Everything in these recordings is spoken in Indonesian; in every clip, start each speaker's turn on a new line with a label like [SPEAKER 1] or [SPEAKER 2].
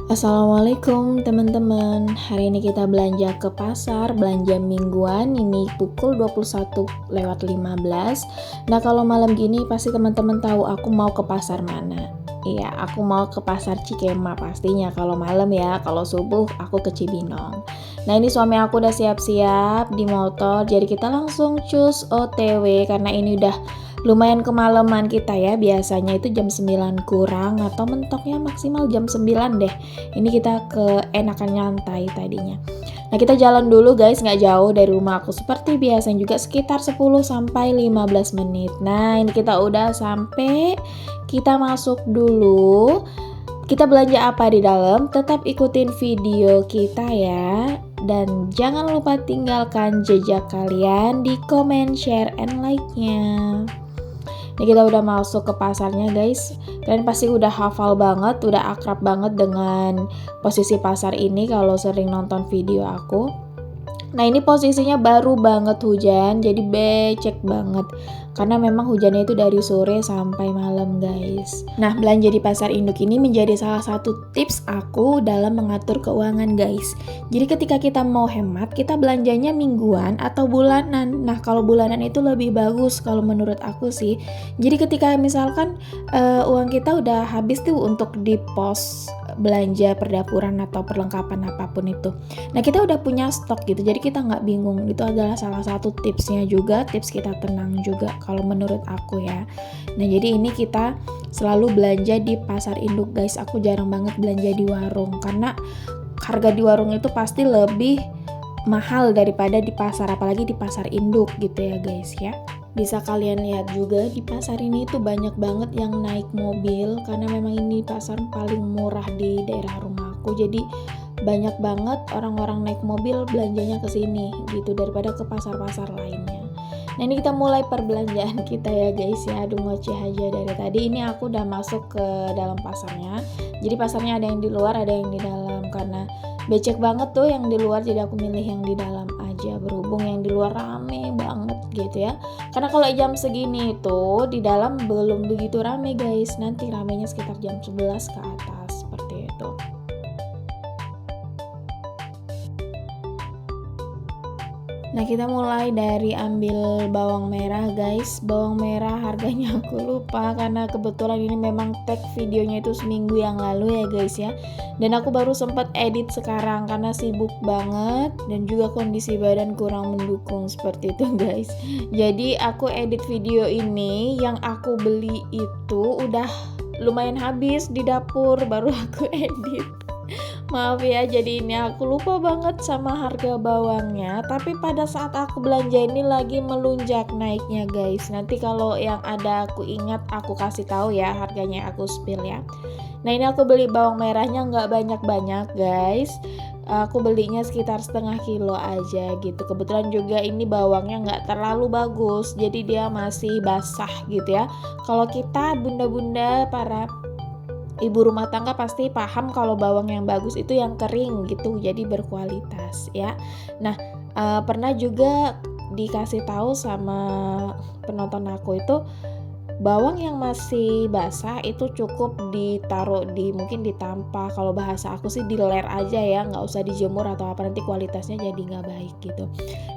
[SPEAKER 1] Assalamualaikum teman-teman. Hari ini kita belanja ke pasar, belanja mingguan. Ini pukul 21:15. Nah, kalau malam gini pasti teman-teman tahu aku mau ke pasar mana. Iya, aku mau ke pasar Cikema pastinya kalau malam ya. Kalau subuh aku ke Cibinong. Nah, ini suami aku udah siap-siap di motor. Jadi kita langsung cus OTW karena ini udah lumayan kemalaman kita ya. Biasanya itu jam 9 kurang atau mentoknya maksimal jam 9 deh. Ini kita keenakan nyantai tadinya. Nah, kita jalan dulu guys, nggak jauh dari rumah aku. Seperti biasa juga sekitar 10-15 menit. Nah, ini kita udah sampai. Kita masuk dulu. Kita belanja apa di dalam? Tetap ikutin video kita ya. Dan jangan lupa tinggalkan jejak kalian di komen, share, and like-nya. Ini kita udah masuk ke pasarnya guys. Kalian pasti udah hafal banget, udah akrab banget dengan posisi pasar ini kalau sering nonton video aku. Nah, ini posisinya baru banget hujan, jadi becek banget. Karena memang hujannya itu dari sore sampai malam guys. Nah, belanja di pasar induk ini menjadi salah satu tips aku dalam mengatur keuangan guys. Jadi ketika kita mau hemat, kita belanjanya mingguan atau bulanan. Nah, kalau bulanan itu lebih bagus kalau menurut aku sih. Jadi ketika misalkan uang kita udah habis tuh untuk di pos belanja perdapuran atau perlengkapan apapun itu. Nah, kita udah punya stok gitu, jadi kita nggak bingung. Itu adalah salah satu tipsnya juga, tips kita tenang juga kalau menurut aku ya. Nah, jadi ini kita selalu belanja di pasar induk guys. Aku jarang banget belanja di warung karena harga di warung itu pasti lebih mahal daripada di pasar, apalagi di pasar induk gitu ya guys ya. Bisa kalian lihat juga di pasar ini tuh banyak banget yang naik mobil karena memang ini pasar paling murah di daerah rumahku. Jadi banyak banget orang-orang naik mobil belanjanya ke sini gitu daripada ke pasar-pasar lainnya. Nah, ini kita mulai perbelanjaan kita ya guys ya. Aduh, ngoceh aja dari tadi. Ini aku udah masuk ke dalam pasarnya. Jadi pasarnya ada yang di luar, ada yang di dalam. Karena becek banget tuh yang di luar, jadi aku milih yang di dalam aja. Berhubung yang di luar rame banget gitu ya. Karena kalau jam segini tuh di dalam belum begitu rame guys. Nanti ramenya sekitar jam 11 ke atas seperti itu. Nah, kita mulai dari ambil bawang merah guys. Bawang merah harganya aku lupa karena kebetulan ini memang tag videonya itu seminggu yang lalu ya guys ya. Dan aku baru sempat edit sekarang karena sibuk banget dan juga kondisi badan kurang mendukung seperti itu guys. Jadi aku edit video ini, yang aku beli itu udah lumayan habis di dapur, baru aku edit. Maaf ya, jadi ini aku lupa banget sama harga bawangnya. Tapi pada saat aku belanja ini lagi melunjak naiknya guys. Nanti kalau yang ada aku ingat aku kasih tahu ya harganya, aku spill ya. Nah, ini aku beli bawang merahnya nggak banyak-banyak guys. Aku belinya sekitar setengah kilo aja gitu. Kebetulan juga ini bawangnya nggak terlalu bagus, jadi dia masih basah gitu ya. Kalau kita bunda-bunda para ibu rumah tangga pasti paham kalau bawang yang bagus itu yang kering gitu, jadi berkualitas ya. Nah, pernah juga dikasih tahu sama penonton aku itu bawang yang masih basah itu cukup ditaruh di, mungkin ditampah, kalau bahasa aku sih diler aja ya, nggak usah dijemur atau apa, nanti kualitasnya jadi nggak baik gitu.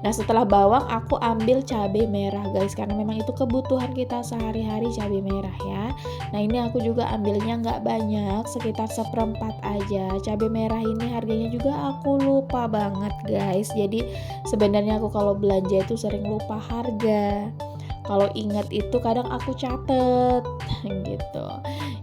[SPEAKER 1] Nah, setelah bawang aku ambil cabai merah guys, karena memang itu kebutuhan kita sehari-hari, cabai merah ya. Nah, ini aku juga ambilnya nggak banyak, sekitar 1/4 aja. Cabai merah ini harganya juga aku lupa banget guys. Jadi sebenarnya aku kalau belanja itu sering lupa harga. Kalau ingat itu kadang aku catet gitu.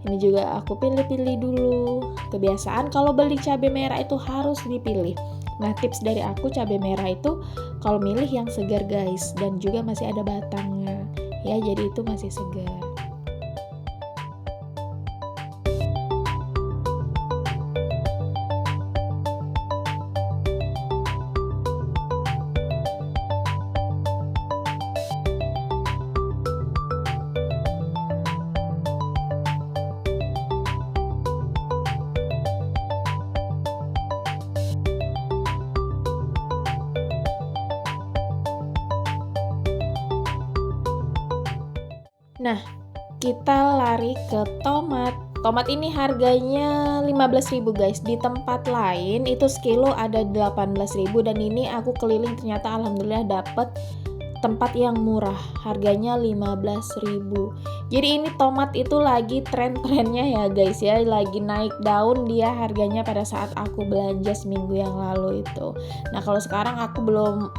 [SPEAKER 1] Ini juga aku pilih-pilih dulu. Kebiasaan kalau beli cabai merah itu harus dipilih. Nah, tips dari aku cabai merah itu kalau milih yang segar guys, dan juga masih ada batangnya ya, jadi itu masih segar. Nah, kita lari ke tomat. Tomat ini harganya 15.000 guys. Di tempat lain itu sekilo ada 18.000 dan ini aku keliling ternyata alhamdulillah dapet tempat yang murah, harganya 15.000. Jadi ini tomat itu lagi tren-trennya ya guys ya, lagi naik daun dia harganya pada saat aku belanja seminggu yang lalu itu. Nah kalau sekarang aku belum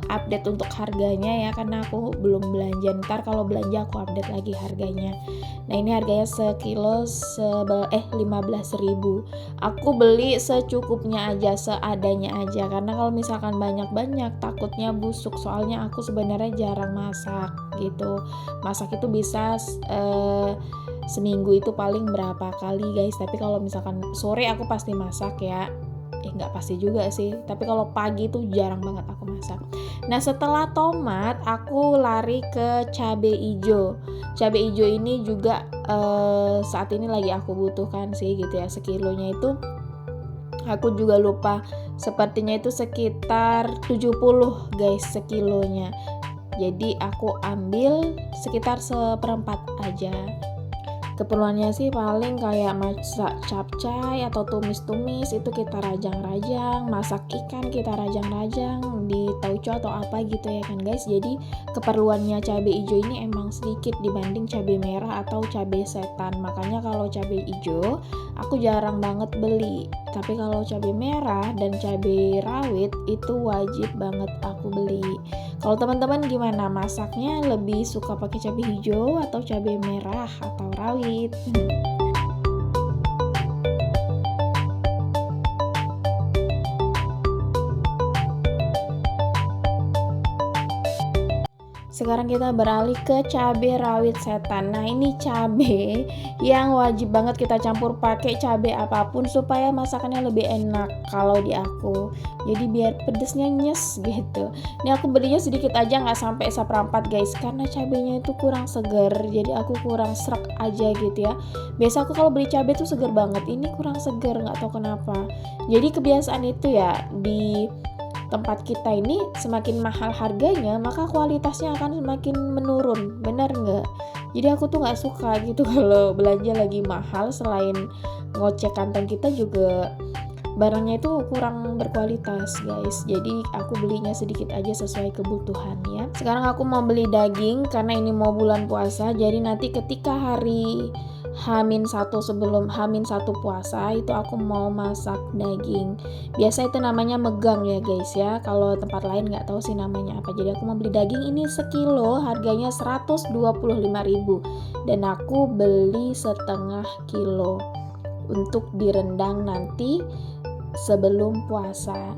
[SPEAKER 1] update untuk harganya ya, karena aku belum belanja. Ntar kalau belanja aku update lagi harganya. Nah ini harganya sekilo 15.000. Aku beli secukupnya aja, seadanya aja, karena kalau misalkan banyak-banyak takutnya busuk, soalnya aku sebenarnya jarang masak gitu. Masak itu bisa seminggu itu paling berapa kali guys, tapi kalau misalkan sore aku pasti masak ya. Nggak pasti juga sih, tapi kalau pagi itu jarang banget aku masak. Nah setelah tomat aku lari ke cabai hijau. Cabai hijau ini juga saat ini lagi aku butuhkan sih gitu ya. Sekilonya itu aku juga lupa, sepertinya itu sekitar 70 guys sekilonya. Jadi aku ambil sekitar seperempat aja. Keperluannya sih paling kayak masak capcay atau tumis-tumis itu kita rajang-rajang, masak ikan kita rajang-rajang di tauco atau apa gitu ya kan guys. Jadi keperluannya cabai hijau ini emang sedikit dibanding cabai merah atau cabai setan. Makanya kalau cabai hijau aku jarang banget beli. Tapi kalau cabai merah dan cabai rawit itu wajib banget aku beli. Kalau teman-teman gimana masaknya, lebih suka pakai cabai hijau atau cabai merah atau rawit? Sekarang kita beralih ke cabai rawit setan. Nah ini cabai yang wajib banget kita campur pakai cabai apapun supaya masakannya lebih enak kalau di aku. Jadi biar pedesnya nyes gitu. Ini aku belinya sedikit aja, nggak sampai seperempat guys, karena cabainya itu kurang seger. Jadi aku kurang srek aja gitu ya. Biasa aku kalau beli cabai tuh seger banget. Ini kurang seger, nggak tahu kenapa. Jadi kebiasaan itu ya, di tempat kita ini semakin mahal harganya maka kualitasnya akan semakin menurun, benar nggak? Jadi aku tuh nggak suka gitu kalau belanja lagi mahal, selain ngocek kantong kita juga barangnya itu kurang berkualitas guys. Jadi aku belinya sedikit aja sesuai kebutuhan ya. Sekarang aku mau beli daging karena ini mau bulan puasa, jadi nanti ketika hari H-1 sebelum H-1 puasa itu aku mau masak daging. Biasa itu namanya megang ya guys ya. Kalau tempat lain nggak tahu sih namanya apa. Jadi aku mau beli daging ini sekilo harganya 125.000 dan aku beli setengah kilo untuk direndang nanti sebelum puasa.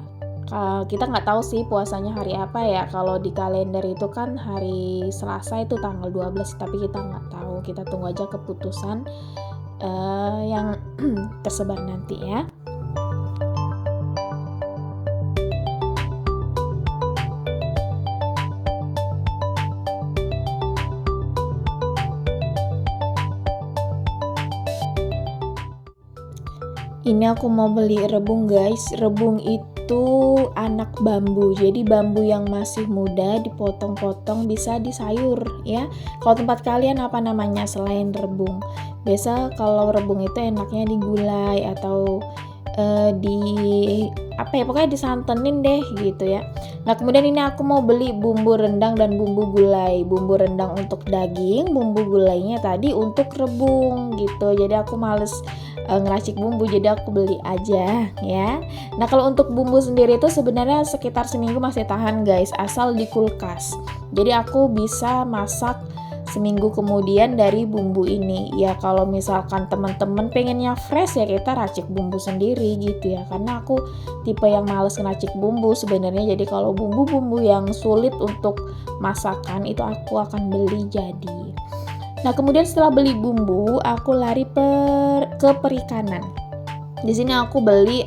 [SPEAKER 1] Kita nggak tahu sih puasanya hari apa ya. Kalau di kalender itu kan hari Selasa itu tanggal 12, tapi kita nggak tahu. Kita tunggu aja keputusan yang tersebar nanti ya. Ini aku mau beli rebung guys. Rebung itu anak bambu. Jadi bambu yang masih muda dipotong-potong bisa disayur ya. Kalau tempat kalian apa namanya selain rebung? Biasa kalau rebung itu enaknya digulai atau di apa ya, pokoknya disantenin deh gitu ya. Nah kemudian ini aku mau beli bumbu rendang dan bumbu gulai. Bumbu rendang untuk daging, bumbu gulainya tadi untuk rebung gitu. Jadi aku males ngeracik bumbu, jadi aku beli aja ya. Nah kalau untuk bumbu sendiri itu sebenarnya sekitar seminggu masih tahan guys, asal di kulkas. Jadi aku bisa masak seminggu kemudian dari bumbu ini ya. Kalau misalkan teman-teman pengennya fresh ya kita racik bumbu sendiri gitu ya, karena aku tipe yang males ngeracik bumbu sebenarnya. Jadi kalau bumbu-bumbu yang sulit untuk masakan itu aku akan beli jadi. Nah kemudian setelah beli bumbu aku lari ke perikanan. Di sini aku beli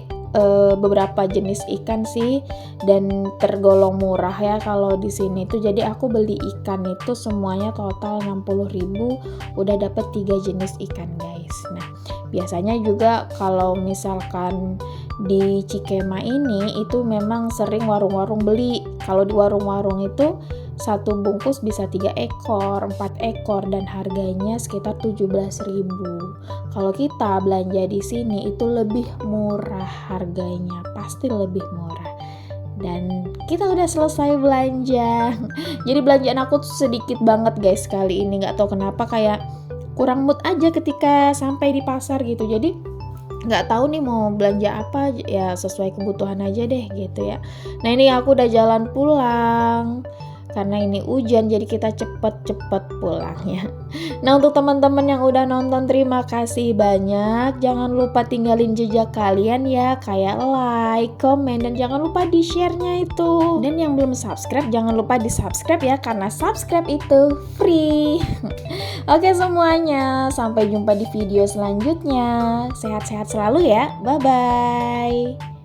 [SPEAKER 1] beberapa jenis ikan sih dan tergolong murah ya kalau di sini tuh. Jadi aku beli ikan itu semuanya total 60.000 udah dapet 3 jenis ikan guys. Nah biasanya juga kalau misalkan di Cikema ini itu memang sering warung-warung beli. Kalau di warung-warung itu Satu bungkus bisa 3 ekor, 4 ekor dan harganya sekitar 17.000. Kalau kita belanja di sini itu lebih murah harganya, pasti lebih murah. Dan kita udah selesai belanja. Jadi belanjaan aku tuh sedikit banget guys kali ini, nggak tahu kenapa kayak kurang mood aja ketika sampai di pasar gitu. Jadi nggak tahu nih mau belanja apa, ya sesuai kebutuhan aja deh gitu ya. Nah ini aku udah jalan pulang karena ini hujan, jadi kita cepet-cepet pulang ya. Nah untuk teman-teman yang udah nonton, terima kasih banyak. Jangan lupa tinggalin jejak kalian ya, kayak like, komen, dan jangan lupa di share-nya itu. Dan yang belum subscribe jangan lupa di subscribe ya, karena subscribe itu free. Oke semuanya, sampai jumpa di video selanjutnya. Sehat-sehat selalu ya, bye-bye.